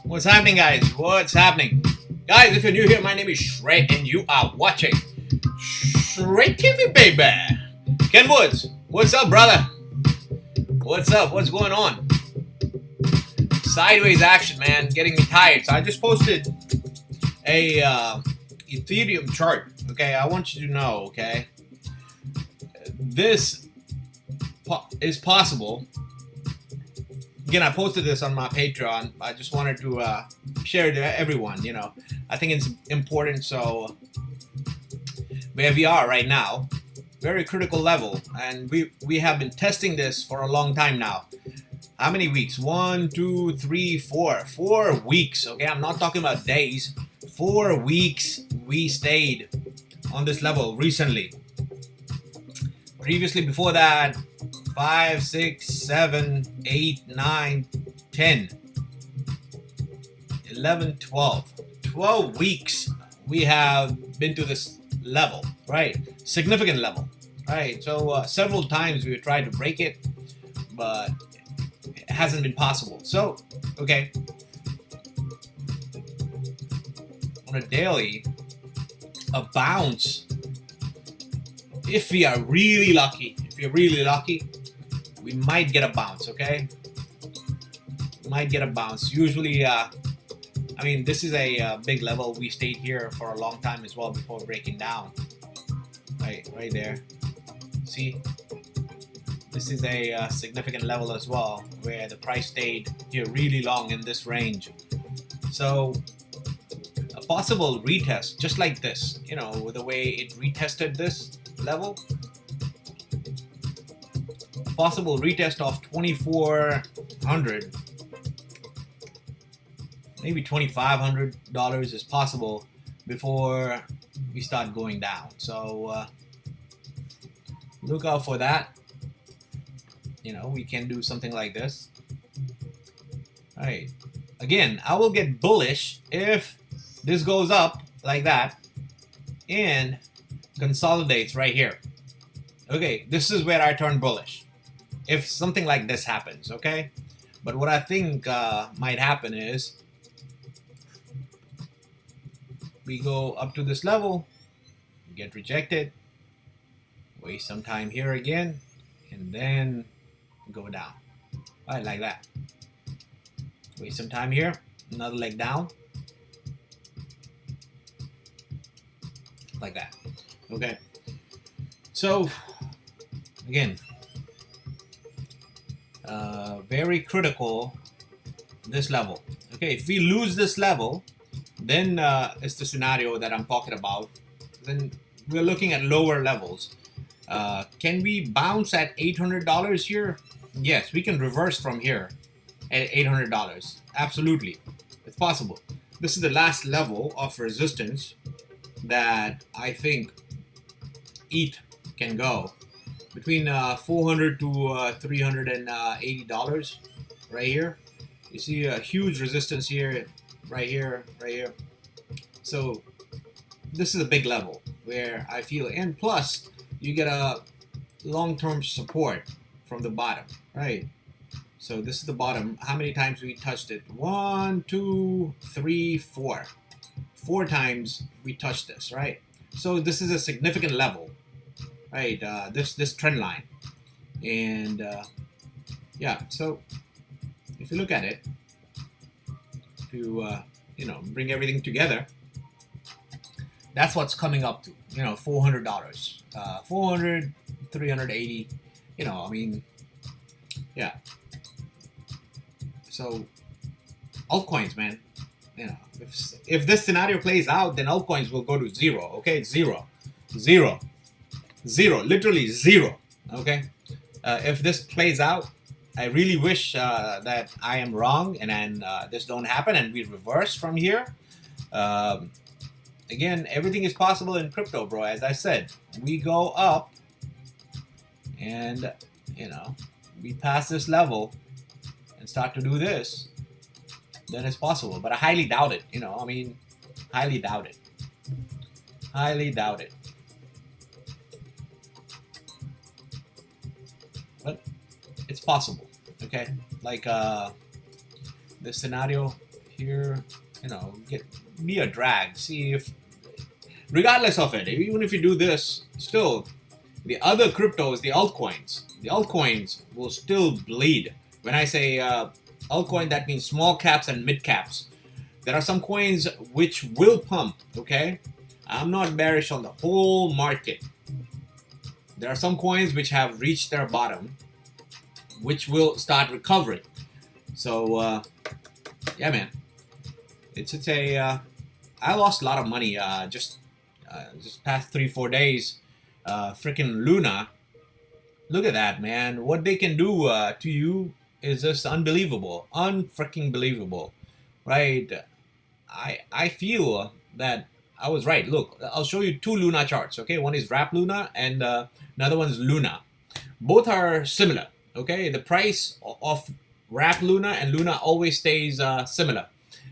What's happening, guys? What's happening? Guys, if you're new here, my name is Shrey, and you are watching Shrey TV, baby. Ken Woods, what's up, brother? What's up? What's going on? Sideways action, man. Getting me tired. So I just posted a Ethereum chart. Okay, I want you to know, okay, this is possible. Again, I posted this on my Patreon. I just wanted to share it to everyone. You know, I think it's important. So where we are right now, very critical level, and we have been testing this for a long time now. How many weeks? 1, 2, 3, 4. 4 weeks. Okay, I'm not talking about days. 4 weeks we stayed on this level recently. Previously, before that, 5, 6, 7, 8, 9, 10, 11, 12. 12 weeks we have been to this level, right? Significant level, right? So several times we tried to break it, but it hasn't been possible. So, okay, on a daily, a bounce, if we are really lucky, we might get a bounce, okay? We might get a bounce. Usually, I mean, this is a big level. We stayed here for a long time as well before breaking down. Right there. See? This is a significant level as well, where the price stayed here really long in this range. So, a possible retest, just like this, you know, the way it retested this level, a possible retest of 2,400, maybe $2,500 is possible before we start going down. So look out for that. You know, we can do something like this. All right. Again, I will get bullish if this goes up like that and consolidates right here. Okay, this is where I turn bullish if something like this happens, okay? But what I think might happen is we go up to this level, get rejected, waste some time here again, and then go down. All right, like that. Waste some time here, another leg down, like that. Okay, so again, very critical, this level. Okay, if we lose this level, then it's the scenario that I'm talking about. Then we're looking at lower levels. Can we bounce at $800 here? Yes, we can reverse from here at $800. Absolutely, it's possible. This is the last level of resistance that I think ETH can go between $400 to $380 right here. You see a huge resistance here, right here. So this is a big level where I feel, and plus you get a long-term support from the bottom, right? So this is the bottom. How many times we touched it? 1, 2, 3, 4. 4 times we touched this, right? So this is a significant level, right? This trend line, and yeah. So if you look at it, if you you know, bring everything together, that's what's coming up to, you know, $400, 400, 380. You know, I mean, yeah. So altcoins, man. You know, if this scenario plays out, then altcoins will go to zero. Okay, zero, literally zero. Okay, if this plays out, I really wish that I am wrong and then this don't happen and we reverse from here. Again, everything is possible in crypto, bro. As I said, we go up, and you know, we pass this level and start to do this, then it's possible. But I highly doubt it. You know, I mean, highly doubt it. But it's possible. Okay, like this scenario here, be a drag. See if, regardless of it, even if you do this, still, the other cryptos, the altcoins will still bleed. When I say altcoin, that means small caps and mid caps. There are some coins which will pump, okay? I'm not bearish on the whole market. There are some coins which have reached their bottom, which will start recovering. So, yeah, man. I lost a lot of money just past 3-4 days. Freaking Luna. Look at that, man. What they can do to you is just unbelievable. Unfreaking believable. Right? I feel that I was right. Look, I'll show you two Luna charts, okay? One is Wrap Luna and another one is Luna. Both are similar, okay? The price of Wrap Luna and Luna always stays similar.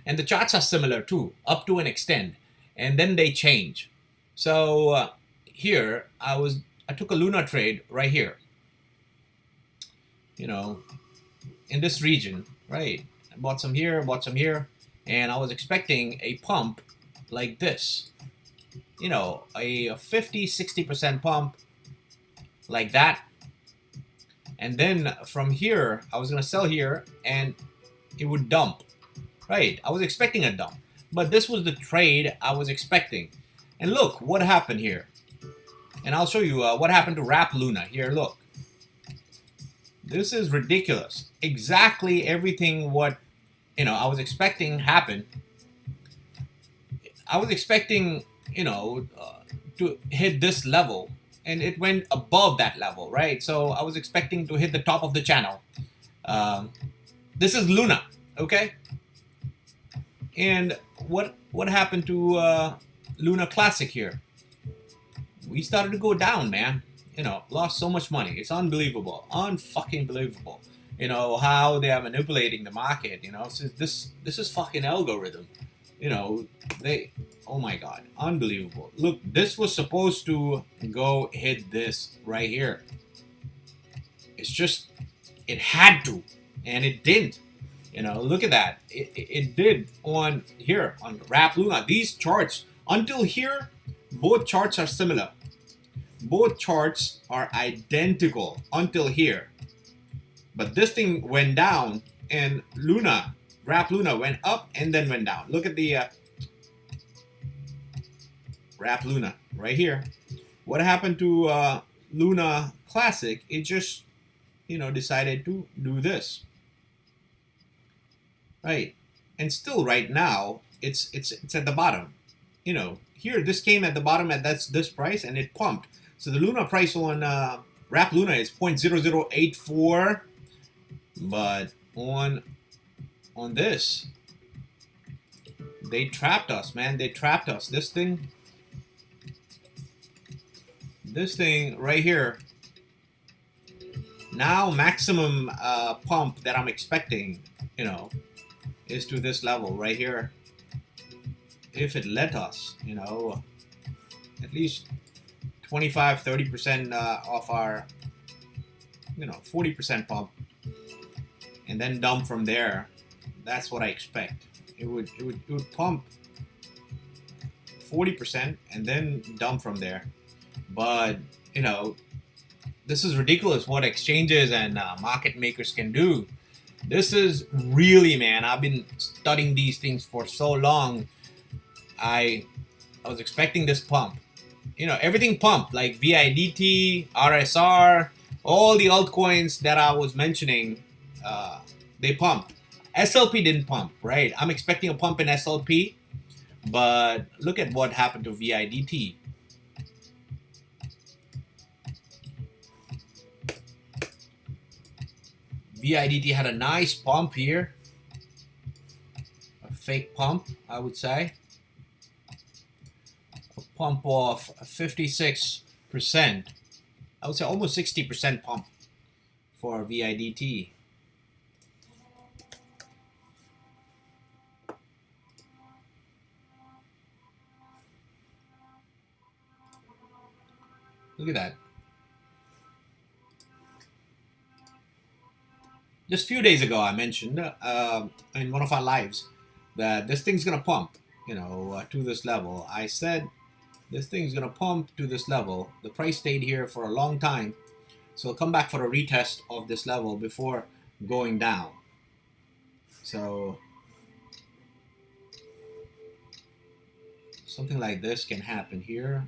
And the charts are similar too, up to an extent. And then they change. So here, I took a Luna trade right here. In this region, right? I bought some here, and I was expecting a pump like this. A 50-60% pump like that. And then from here, I was going to sell here and it would dump. Right, I was expecting a dump. But this was the trade I was expecting. And look what happened here. And I'll show you what happened to Wrap Luna. Here, look. This is ridiculous. Exactly everything what I was expecting happened. I was expecting to hit this level, and it went above that level, right? So I was expecting to hit the top of the channel. This is Luna, okay? And what happened to Luna Classic here? We started to go down, man. Lost so much money. It's unbelievable. Unfucking believable. How they are manipulating the market. So this is fucking algorithm. Oh my god. Unbelievable. Look, this was supposed to go hit this right here. It's just, it had to. And it didn't. Look at that. It did on here, on Wrap Luna. These charts, until here, both charts are similar. Both charts are identical until here. But this thing went down, and Wrap Luna went up and then went down. Look at the Wrap Luna right here. What happened to Luna Classic? It just, decided to do this. Right, and still right now it's at the bottom. Here this came at the bottom at this price and it pumped. So the Luna price on Wrap Luna is 0.0084, but on this they trapped us, man. They trapped us. This thing right here. Now maximum pump that I'm expecting, is to this level right here. If it let us, at least 25-30% of our 40% pump, and then dump from there. That's what I expect. It would pump 40% and then dump from there. But this is ridiculous what exchanges and market makers can do. This is really, man, I've been studying these things for so long. I was expecting this pump. Everything pumped, like VIDT, RSR, all the altcoins that I was mentioning, they pumped. SLP didn't pump, right? I'm expecting a pump in SLP, but look at what happened to VIDT. VIDT had a nice pump here. A fake pump, I would say. A pump of 56%. I would say almost 60% pump for VIDT. Look at that. Just a few days ago, I mentioned in one of our lives that this thing's gonna pump, to this level. I said this thing's gonna pump to this level. The price stayed here for a long time, so it'll come back for a retest of this level before going down. So something like this can happen here.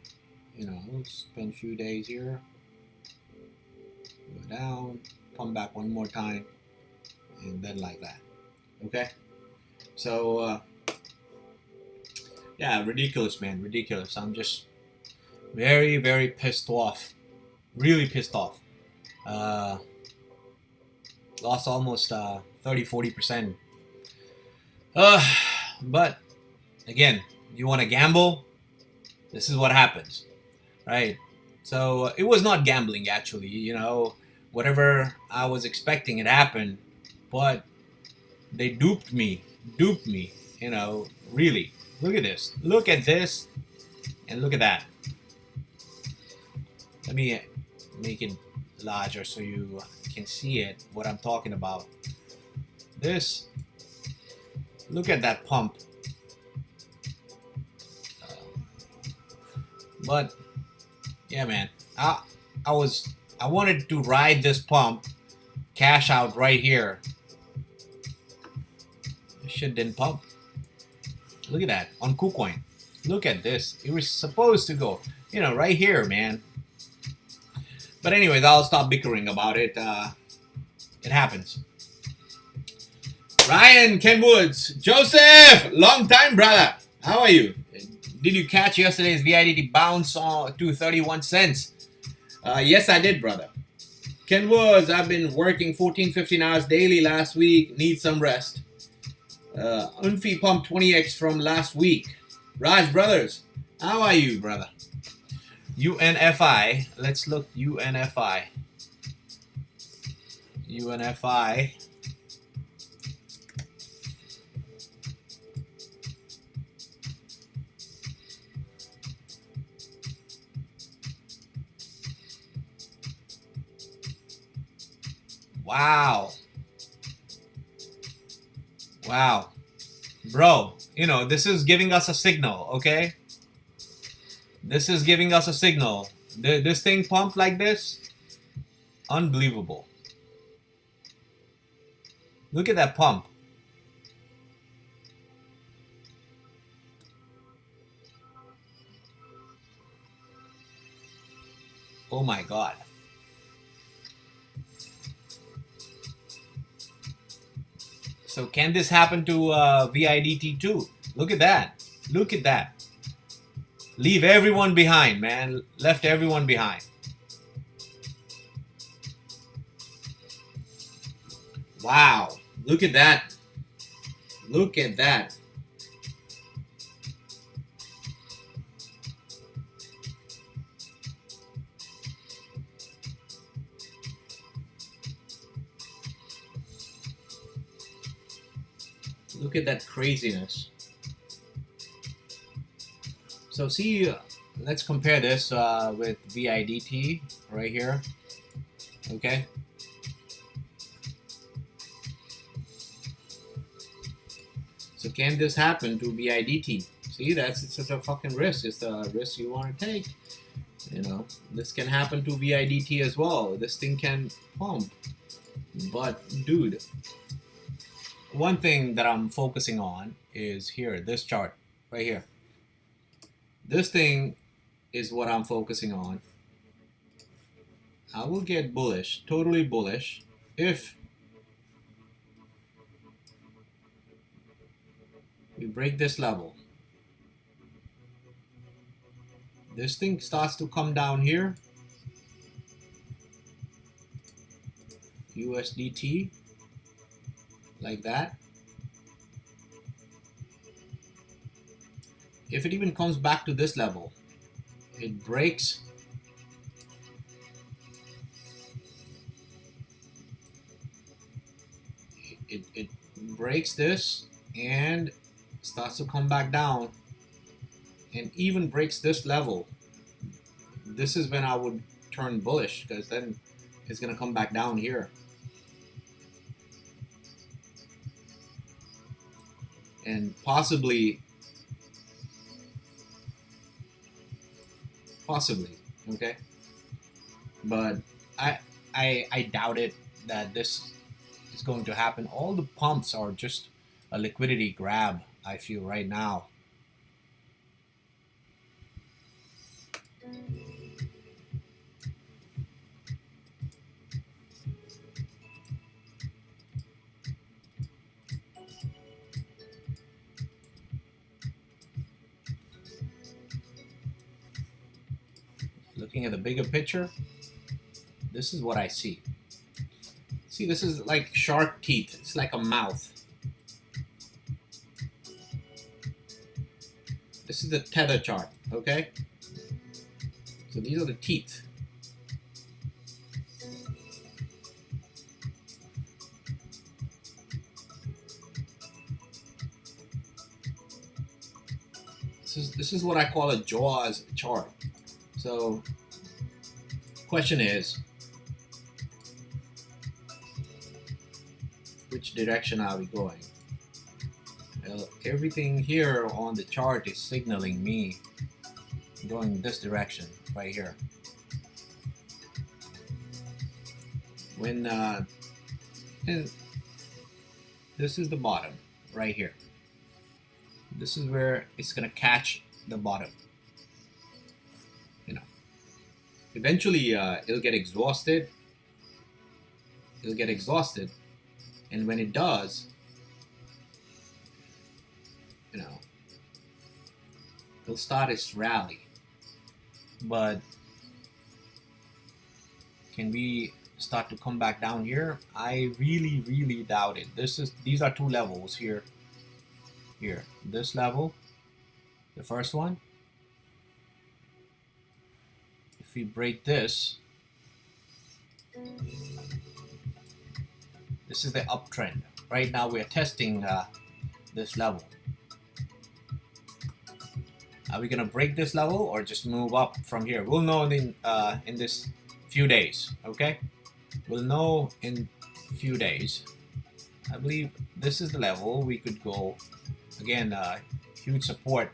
Spend a few days here, go down, come back one more time, and then like that. Okay, so yeah, ridiculous, man, ridiculous. I'm just very, very pissed off, really pissed off. Lost almost 30-40%. But again, you want to gamble, this is what happens, right? So it was not gambling, actually. Whatever I was expecting, it happened, but they duped me, really. Look at this, and look at that. Let me make it larger so you can see it, what I'm talking about. This, look at that pump. But yeah, man, I wanted to ride this pump, cash out right here. This shit didn't pump. Look at that on KuCoin. Look at this. It was supposed to go, right here, man. But anyways, I'll stop bickering about it. It happens. Ryan, Ken Woods, Joseph, long time, brother. How are you? Did you catch yesterday's VIDT bounce to 31 cents? Yes, I did, brother. Ken Woods, I've been working 14-15 hours daily last week. Need some rest. Unfee pump 20x from last week. Raj Brothers, how are you, brother? UNFI. Let's look UNFI. UNFI. Wow. Wow. Bro, this is giving us a signal, okay? This is giving us a signal. This thing pumped like this. Unbelievable. Look at that pump. Oh my God. So can this happen to VIDT too? Look at that. Look at that. Leave everyone behind, man. Left everyone behind. Wow. Look at that. Look at that. Look at that craziness. So see, let's compare this with VIDT right here. Okay. So can this happen to VIDT? See, it's such a fucking risk. It's the risk you want to take. This can happen to VIDT as well. This thing can pump. But dude, one thing that I'm focusing on is here, this chart right here. This thing is what I'm focusing on. I will get bullish, totally bullish, if we break this level. This thing starts to come down here. USDT. Like that. If it even comes back to this level, it breaks. It breaks this and starts to come back down and even breaks this level. This is when I would turn bullish, because then it's going to come back down here. and possibly, okay, but I doubt it that this is going to happen. All the pumps are just a liquidity grab, I feel right now. Looking at the bigger picture, this is what I see. See, this is like shark teeth. It's like a mouth. This is the tether chart, okay? So these are the teeth. This is what I call a Jaws chart. So, question is, which direction are we going? Well, everything here on the chart is signaling me going this direction right here. When and this is the bottom right here. This is where it's gonna catch the bottom. You know, eventually it'll get exhausted. And when it does, you know, it'll start its rally. But can we start to come back down here? I really doubt it. These are two levels here. This level, the first one. If we break this, this is the uptrend. Right now we're testing this level. Are we gonna break this level or just move up from here? We'll know in this few days. Okay, we'll know in few days. I believe this is the level we could go. Again, huge support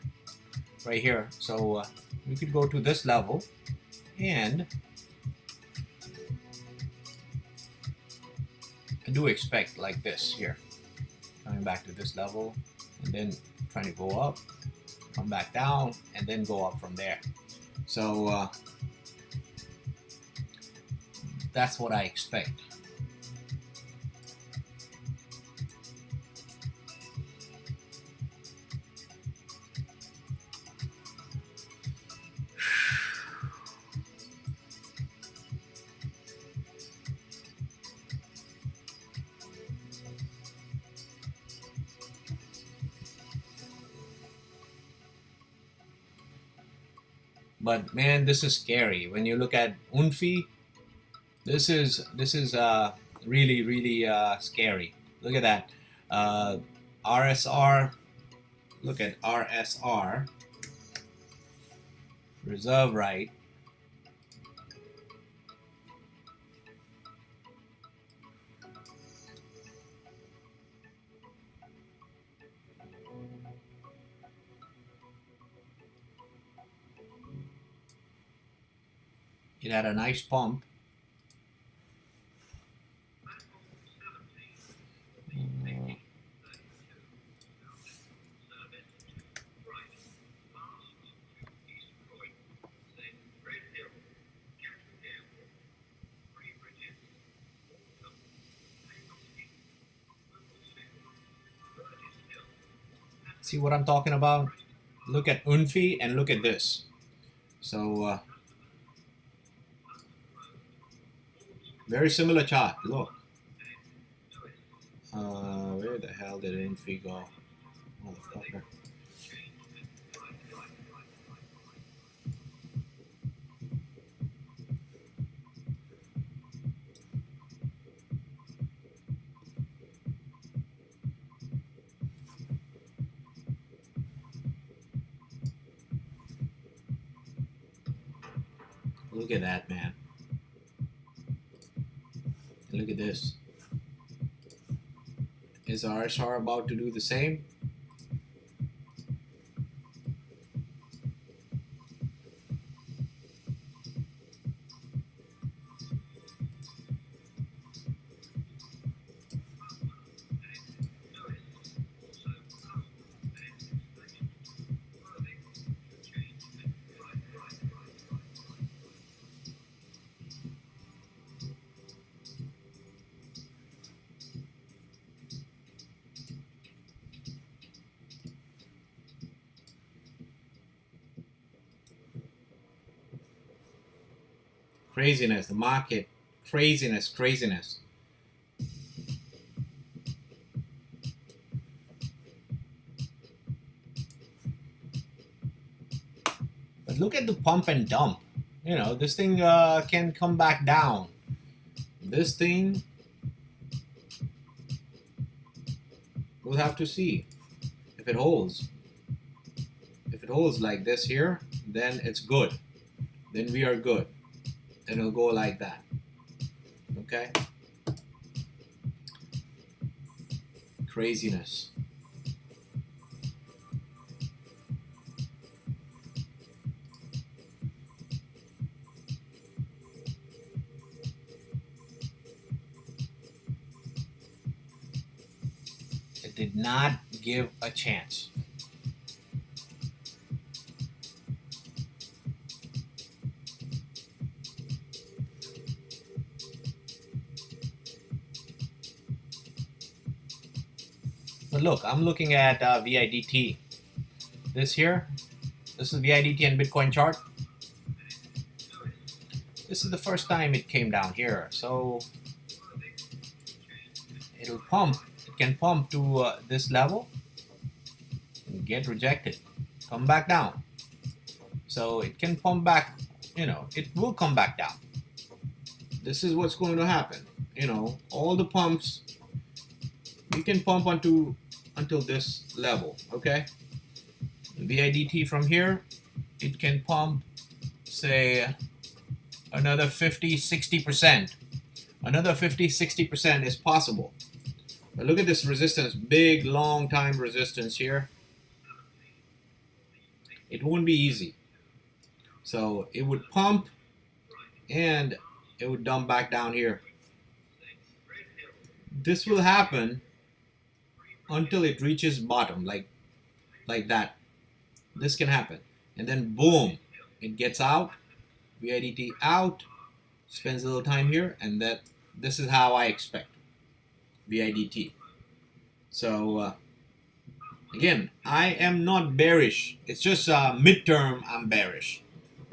right here. So we could go to this level, and I do expect like this here, coming back to this level, and then trying to go up, come back down, and then go up from there. So that's what I expect. But man, this is scary. When you look at Unfi, this is really scary. Look at that. RSR. Look at RSR. Reserve right. It had a nice pump. See what I'm talking about? Look at Unfi and look at this. So very similar chart. Look. Where the hell did Unfi go? Motherfucker. Look at that, man. Look at this. Is RSR about to do the same? Craziness, the market, craziness, craziness. But look at the pump and dump. You know, this thing can come back down. This thing, we'll have to see if it holds. If it holds like this here, then it's good. Then we are good. And it'll go like that. Okay? Craziness. It did not give a chance. But look, I'm looking at VIDT. This here, this is VIDT and Bitcoin chart. This is the first time it came down here, so it'll pump. It can pump to this level, get rejected, come back down. So it can pump back. You know, it will come back down. This is what's going to happen. You know, all the pumps. You can pump until this level, okay? VIDT from here, it can pump, say, another 50-60%. Another 50-60% is possible. But look at this resistance, big, long time resistance here. It won't be easy. So it would pump and it would dump back down here. This will happen until it reaches bottom, like that. This can happen, and then boom, it gets out, VIDT out, spends a little time here, and this is how I expect VIDT. So again, I am not bearish. It's just midterm I'm bearish,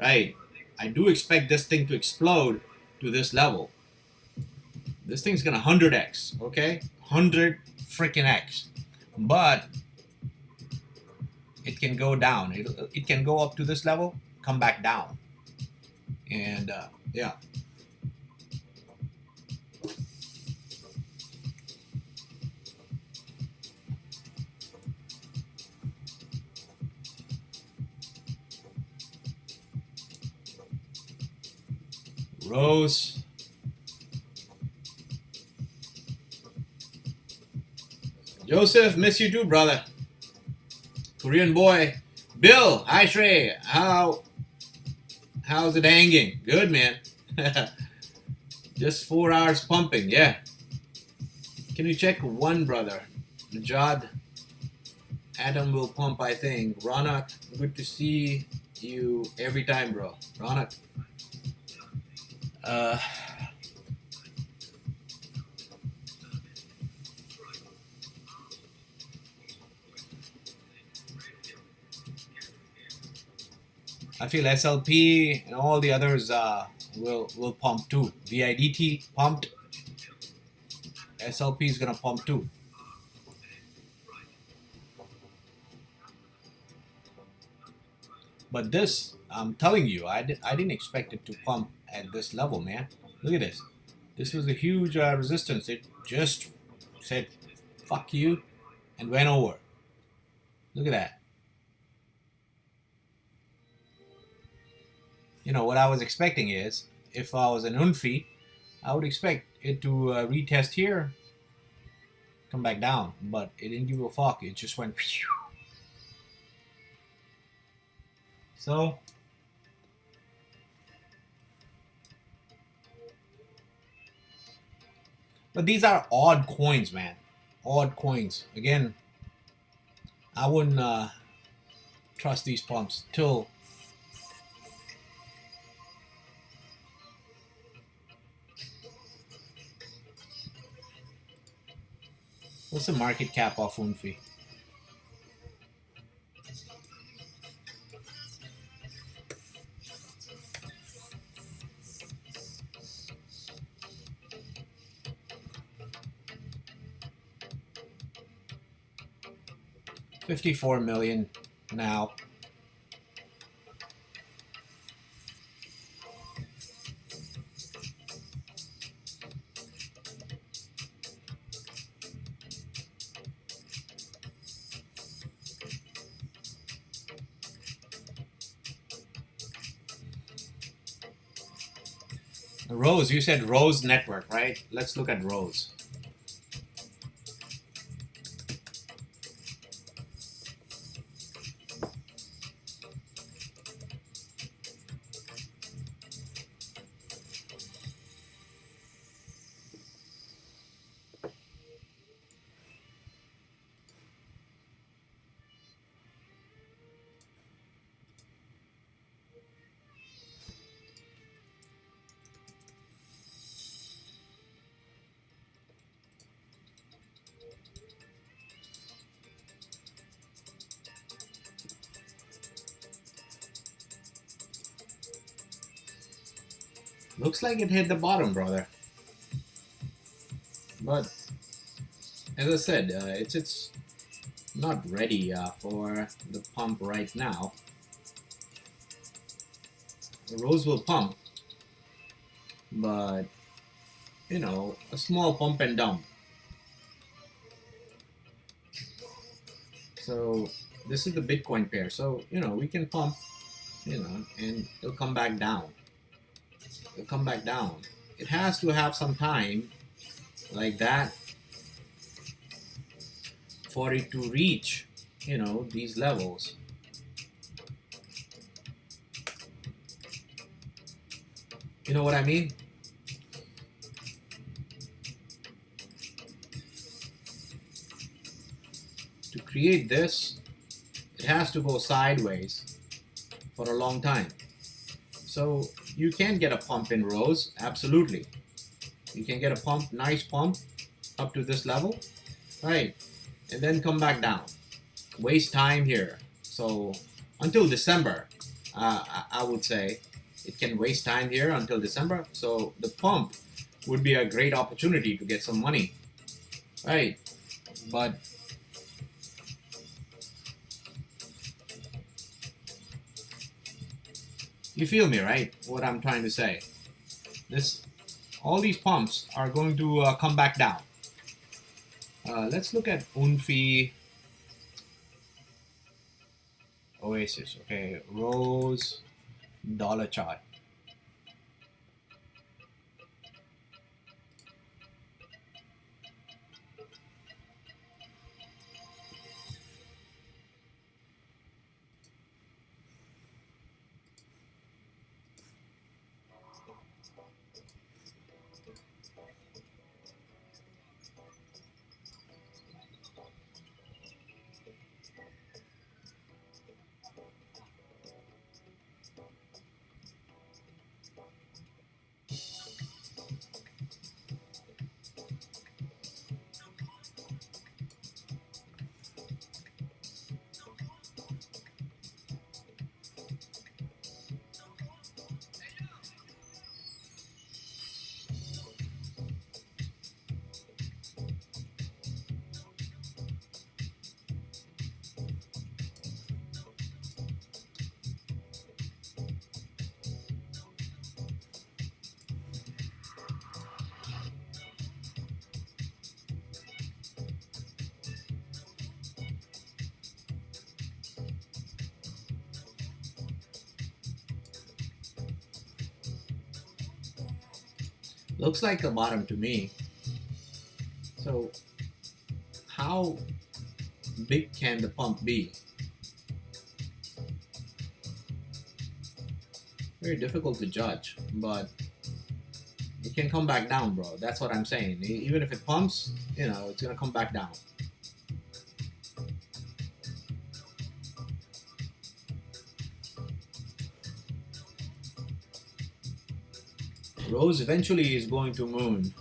right? I do expect this thing to explode to this level. This thing's gonna 100x, okay? 100 freaking X, but it can go down. It can go up to this level, come back down, and yeah. Rose. Joseph, miss you too, brother. Korean boy. Bill, hi Shrey. How's it hanging? Good, man. Just 4 hours pumping, yeah. Can you check one, brother? Najad. Adam will pump, I think. Ronak, good to see you every time, bro. Ronak. I feel SLP and all the others will pump too. VIDT pumped. SLP is gonna pump too. But this, I'm telling you, I didn't expect it to pump at this level, man. Look at this. This was a huge resistance. It just said, fuck you, and went over. Look at that. You know, what I was expecting is, if I was an Unfi, I would expect it to retest here, come back down. But it didn't give a fuck. It just went. So, but these are odd coins, man. Odd coins. Again, I wouldn't trust these pumps till what's the market cap of Unfi? 54 million now. Rose, you said Rose Network, right? Let's look at Rose. Looks like it hit the bottom, brother. But as I said, it's not ready for the pump right now. The Rose will pump, but you know, a small pump and dump. So this is the Bitcoin pair. So you know, we can pump, you know, and it'll come back down. It'll come back down. It has to have some time like that for it to reach, you know, these levels. You know what I mean? To create this, it has to go sideways for a long time. So you can get a pump in Rose, absolutely. You can get a pump, nice pump up to this level, right? And then come back down. Waste time here. So until December, I would say it can waste time here until December. So the pump would be a great opportunity to get some money, right? But you feel me, right? What I'm trying to say. All these pumps are going to come back down. Let's look at Unfi Oasis. Okay, Rose dollar chart. Looks like the bottom to me. So how big can the pump be? Very difficult to judge, but it can come back down, bro. That's what I'm saying. Even if it pumps, you know, it's gonna come back down. Rose eventually is going to moon.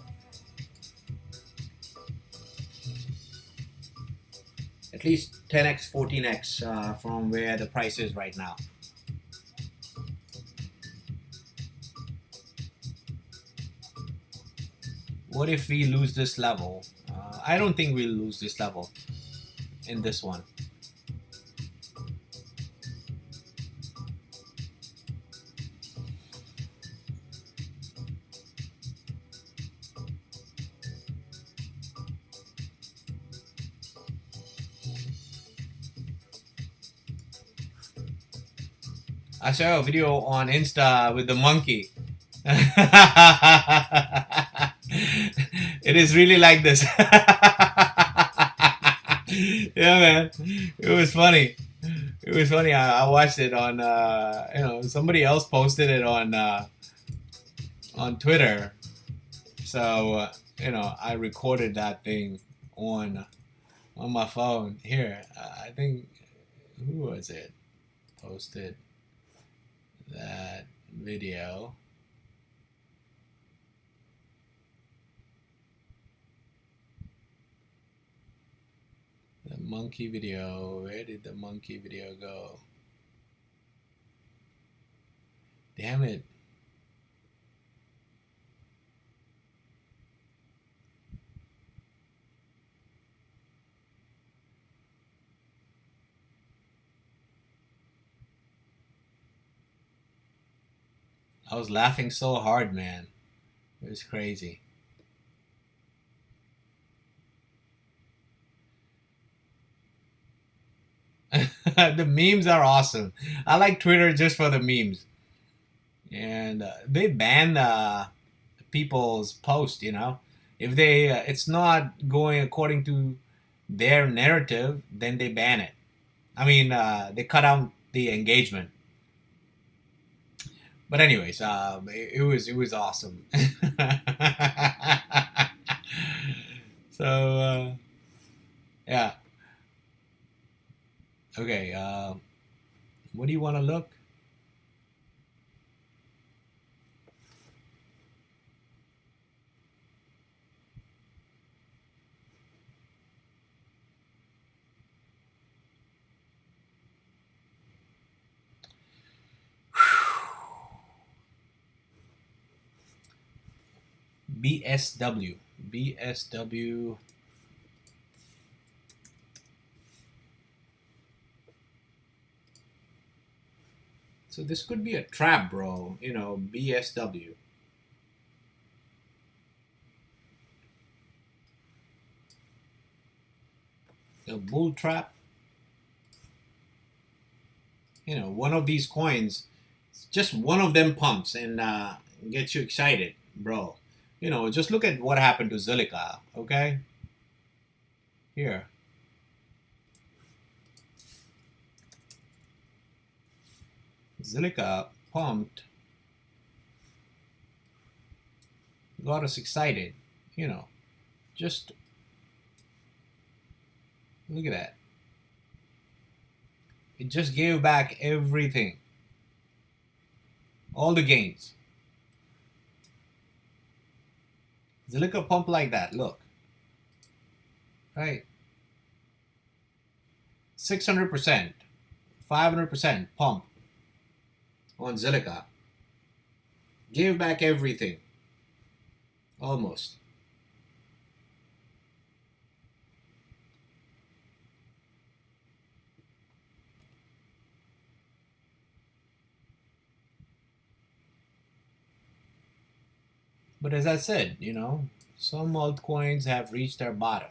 At least 10x, 14x from where the price is right now. What if we lose this level? I don't think we'll lose this level in this one. I saw a video on Insta with the monkey. It is really like this. Yeah, man. It was funny. It was funny. I watched it on, somebody else posted it on Twitter. So, I recorded that thing on my phone. Here, I think, who was it? Posted that video. The monkey video. Where did the monkey video go? Damn it. I was laughing so hard, man. It was crazy. The memes are awesome. I like Twitter just for the memes. And they ban people's posts, If it's not going according to their narrative, then they ban it. I mean, they cut out the engagement. But anyways, it was awesome. So yeah. Okay. What do you want to look? BSW. BSW. So this could be a trap, bro. BSW. A bull trap. One of these coins, just one of them pumps and gets you excited, bro. Just look at what happened to Zilliqa, okay? Here. Zilliqa pumped, got us excited, just look at that. It just gave back everything, all the gains. Zilliqa pump like that, look. Right? 600%, 500% pump on Zilliqa. Gave back everything. Almost. But as I said, some altcoins have reached their bottom.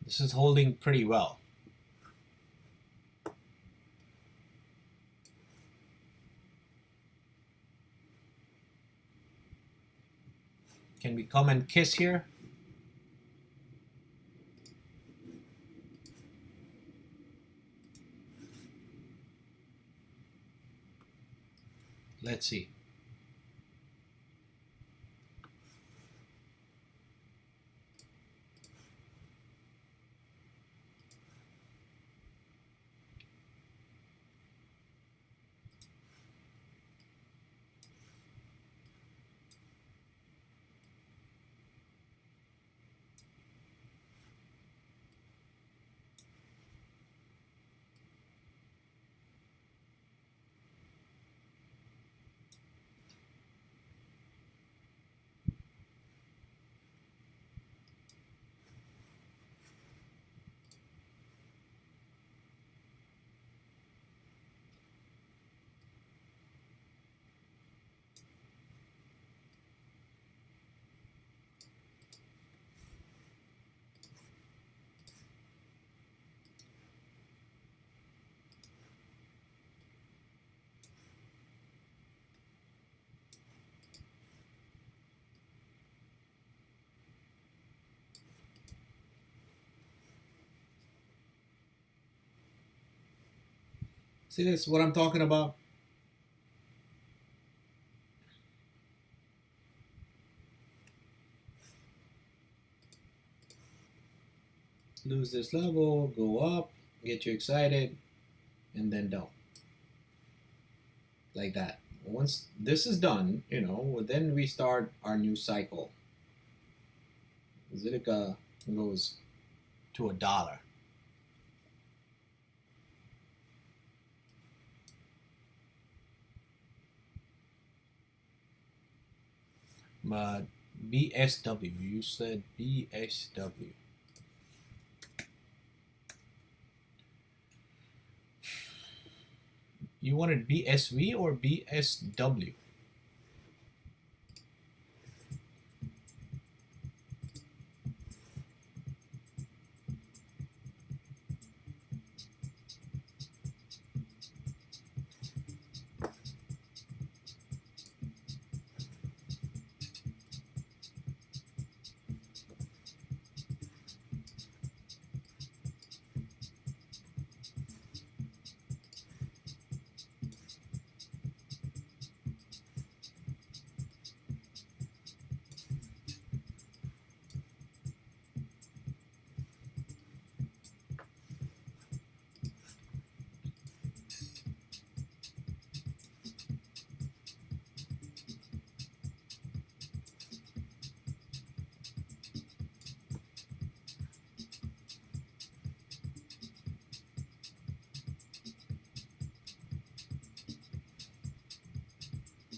This is holding pretty well. Can we come and kiss here? Let's see. See this? What I'm talking about? Lose this level, go up, get you excited, and then down. Like that. Once this is done, then we start our new cycle. Zilliqa goes to $1. But BSW, you said BSW. You wanted BSV or BSW?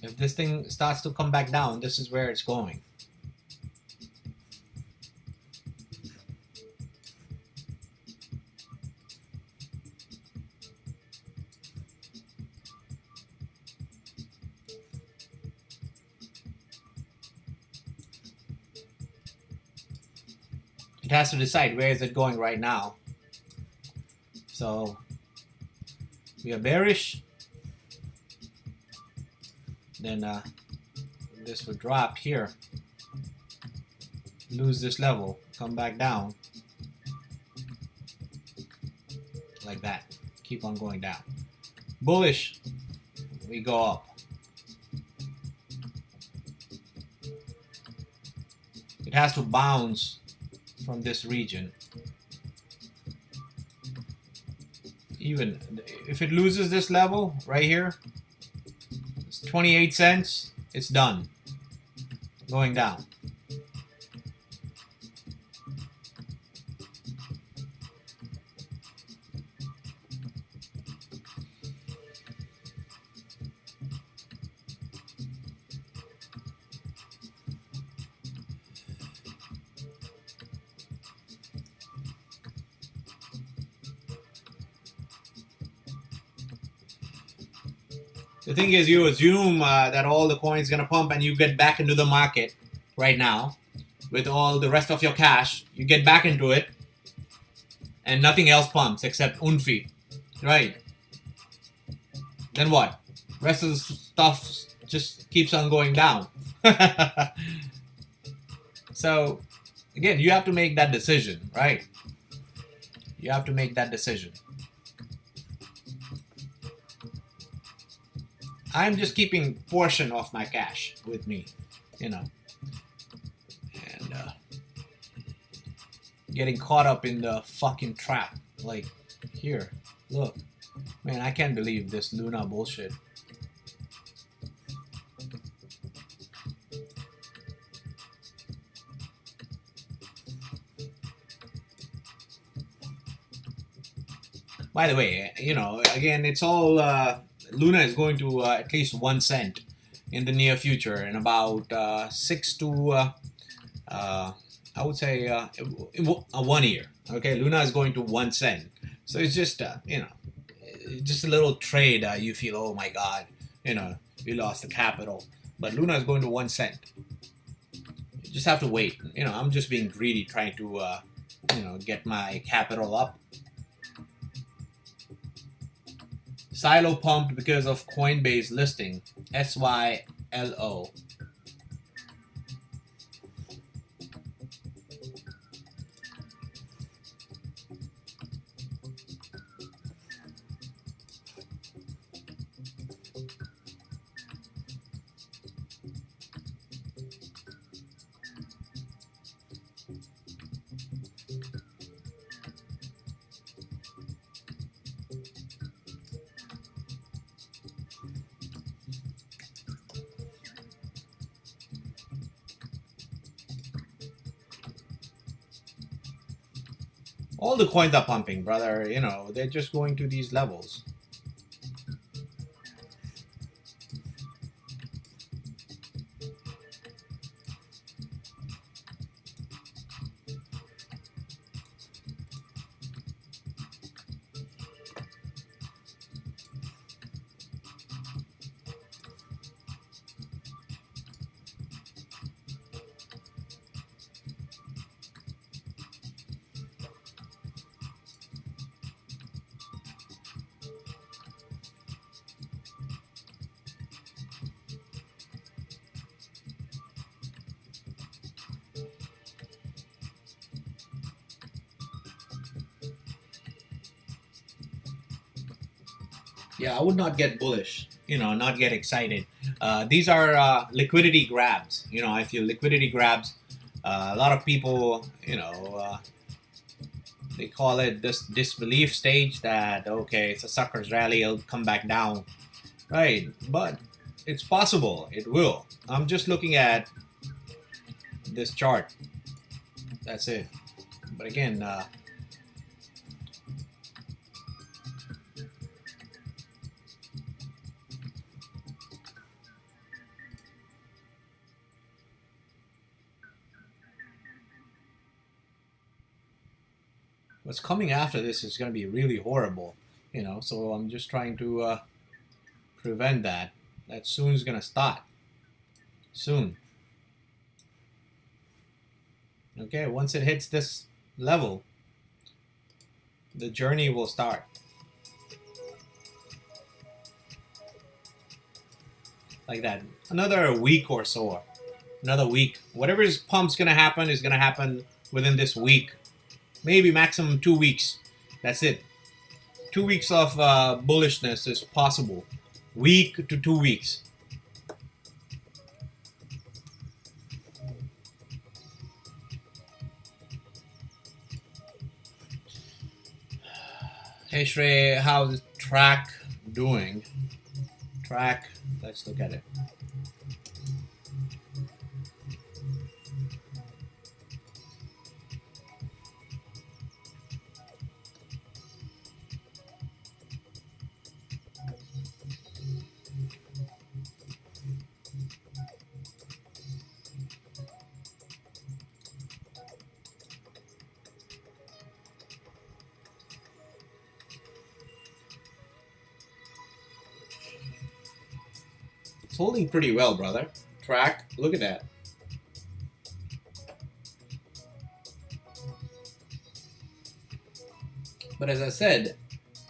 If this thing starts to come back down, this is where it's going. It has to decide where is it going right now. So we are bearish. Then this would drop here, lose this level, come back down like that, keep on going down. Bullish, we go up. It has to bounce from this region. Even if it loses this level right here, 28 cents, it's done. Going down. The thing is, you assume that all the coins gonna pump and you get back into the market right now with all the rest of your cash. You get back into it and nothing else pumps except Unfi, right? Then what? Rest of the stuff just keeps on going down. So again, you have to make that decision, right? You have to make that decision. I'm just keeping portion of my cash with me, and getting caught up in the fucking trap. Like, here, look, man, I can't believe this Luna bullshit. By the way, again, it's all Luna is going to at least 1 cent in the near future, in about 6 to I would say 1 year. Okay, Luna is going to 1 cent, so it's just just a little trade. You feel, oh my god, we lost the capital, but Luna is going to 1 cent. You just have to wait. I'm just being greedy, trying to get my capital up. Silo pumped because of Coinbase listing. SYLO. All the coins are pumping, brother. You know, they're just going to these levels. Yeah, I would not get bullish, you know, not get excited. These are liquidity grabs. You know, I feel liquidity grabs. A lot of people, you know, they call it this disbelief stage that, okay, it's a sucker's rally, it'll come back down. Right, but it's possible, it will. I'm just looking at this chart. That's it. But again, what's coming after this is going to be really horrible, you know, so I'm just trying to prevent that. That soon is going to start. Soon. Okay, once it hits this level, the journey will start. Like that. Another week or so. Another week. Whatever is pump's going to happen within this week. Maybe maximum 2 weeks. That's it. 2 weeks of bullishness is possible. Week to 2 weeks. Hey Shrey, how's track doing? Track, let's look at it. It's holding pretty well, brother. Track, look at that. But as I said,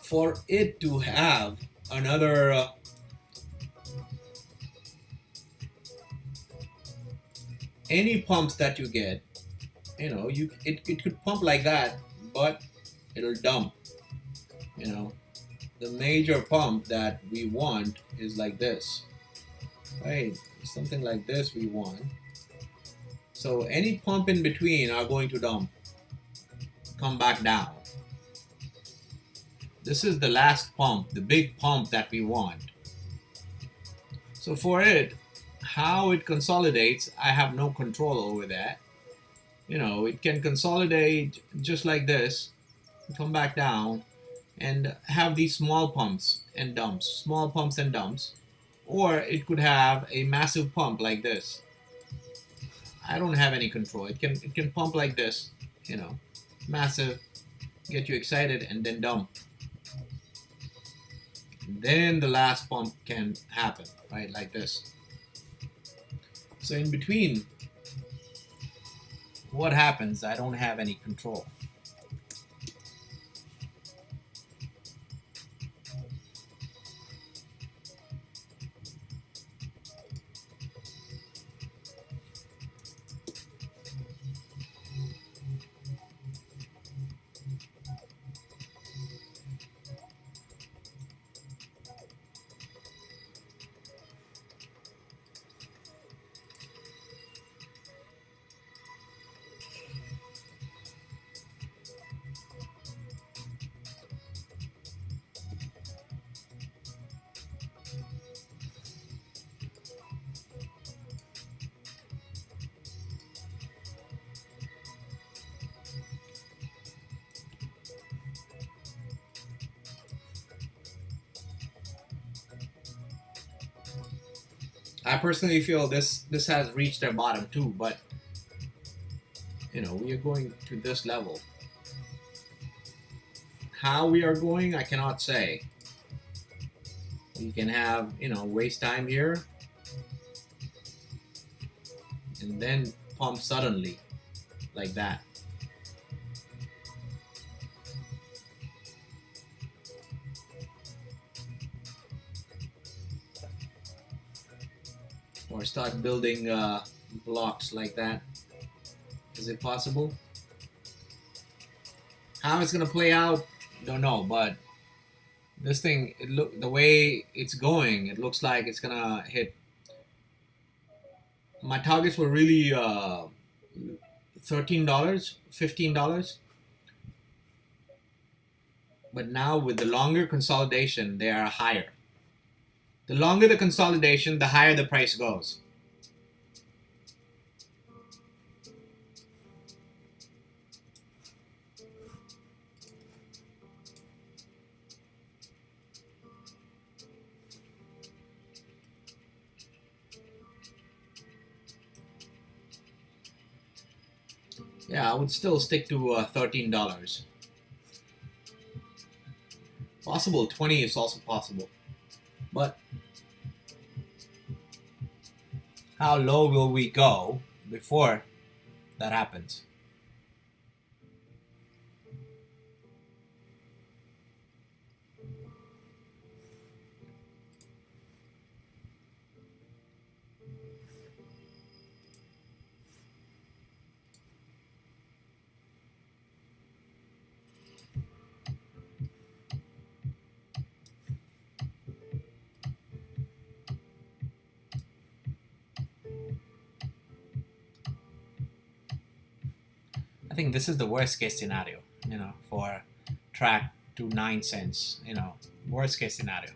for it to have another any pumps that you get, you know, it could pump like that, but it'll dump. You know, the major pump that we want is like this, right? Something like this we want. So any pump in between are going to dump, come back down. This is the last pump, the big pump that we want. So for it, how it consolidates, I have no control over that. You know, it can consolidate just like this, come back down, and have these small pumps and dumps, small pumps and dumps. Or it could have a massive pump like this. I don't have any control. It can pump like this, you know, massive, get you excited, and then dump. Then the last pump can happen, right, like this. So in between, what happens? I don't have any control. I personally feel this has reached their bottom too, but we are going to this level. How we are going, I cannot say. You can have, waste time here and then pump suddenly like that. Or start building blocks like that. Is it possible? How it's gonna play out, don't know, but this thing, the way it's going, it looks like it's gonna hit. My targets were really $13, $15, but now with the longer consolidation, they are higher. The longer the consolidation, the higher the price goes. Yeah, I would still stick to $13. Possible 20 is also possible, but how low will we go before that happens? I think this is the worst case scenario, for track to 9 cents, worst case scenario.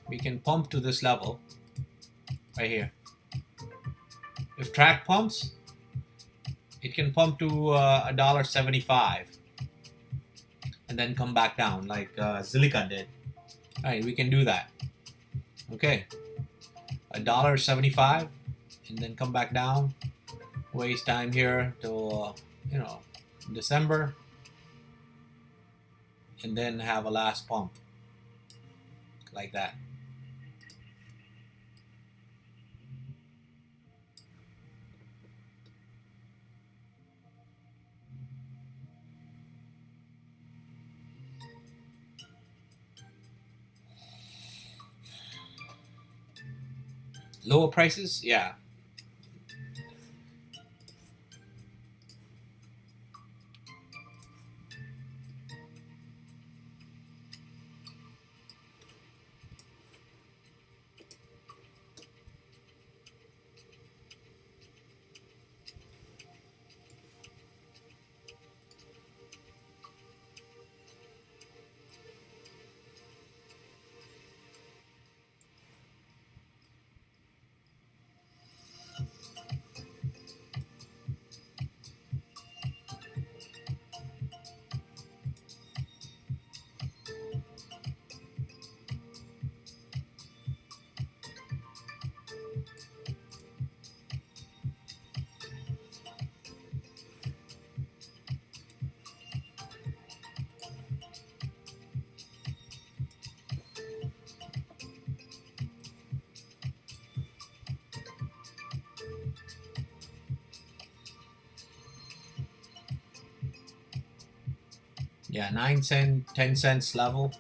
We can pump to this level right here. If track pumps, it can pump to $1.75 and then come back down like Zilliqa did. All right, we can do that. Okay, $1.75 and then come back down. Waste time here till December, and then have a last pump like that. Lower prices, yeah. Yeah, 9 cent, 10 cents level.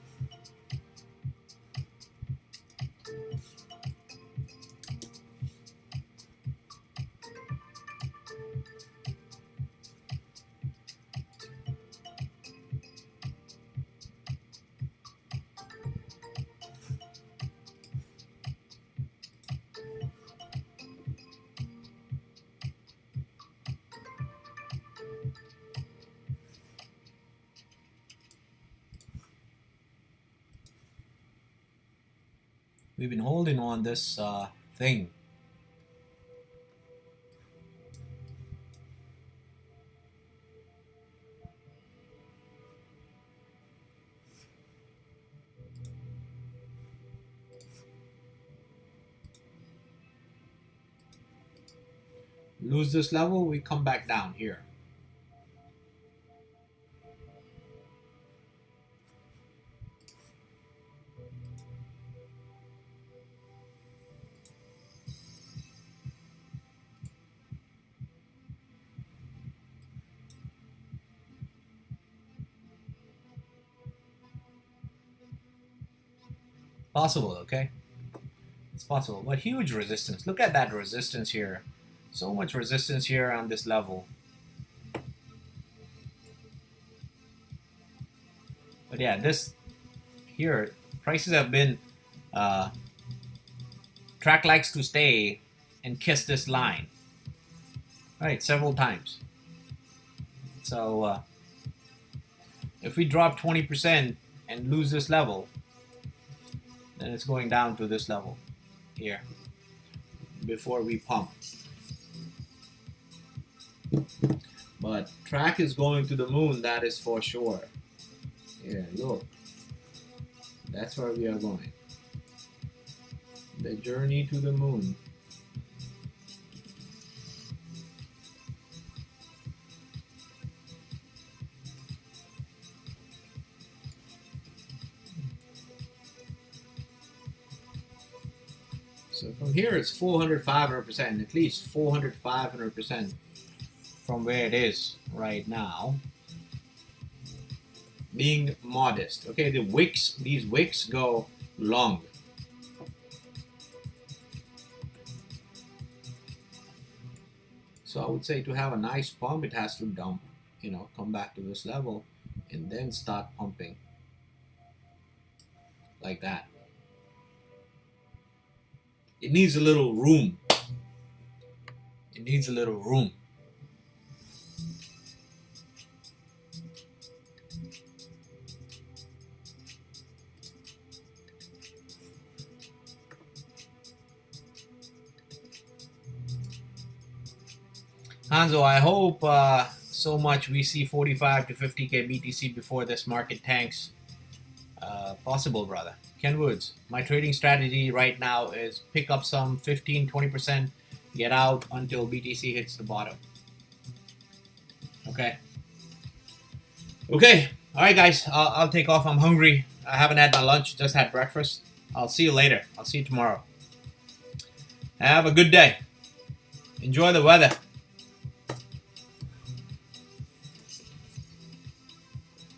We've been holding on this thing. Lose this level, we come back down here. Possible, okay? It's possible, but huge resistance. Look at that resistance here. So much resistance here on this level. But yeah, this here, prices have been, track likes to stay and kiss this line, right, several times. So if we drop 20% and lose this level, then it's going down to this level here before we pump. But track is going to the moon, that is for sure. Yeah, look, that's where we are going. The journey to the moon. So from here it's 400, 500%, at least 400, 500% from where it is right now. Being modest. Okay, the wicks, these wicks go long. So I would say to have a nice pump, it has to dump, you know, come back to this level and then start pumping like that. It needs a little room. It needs a little room. Hanzo, I hope so much we see 45 to 50k BTC before this market tanks. Possible, brother. Ken Woods, my trading strategy right now is pick up some 15-20%, get out until BTC hits the bottom. Okay. Okay. All right, guys. I'll take off. I'm hungry. I haven't had my lunch. Just had breakfast. I'll see you later. I'll see you tomorrow. Have a good day. Enjoy the weather.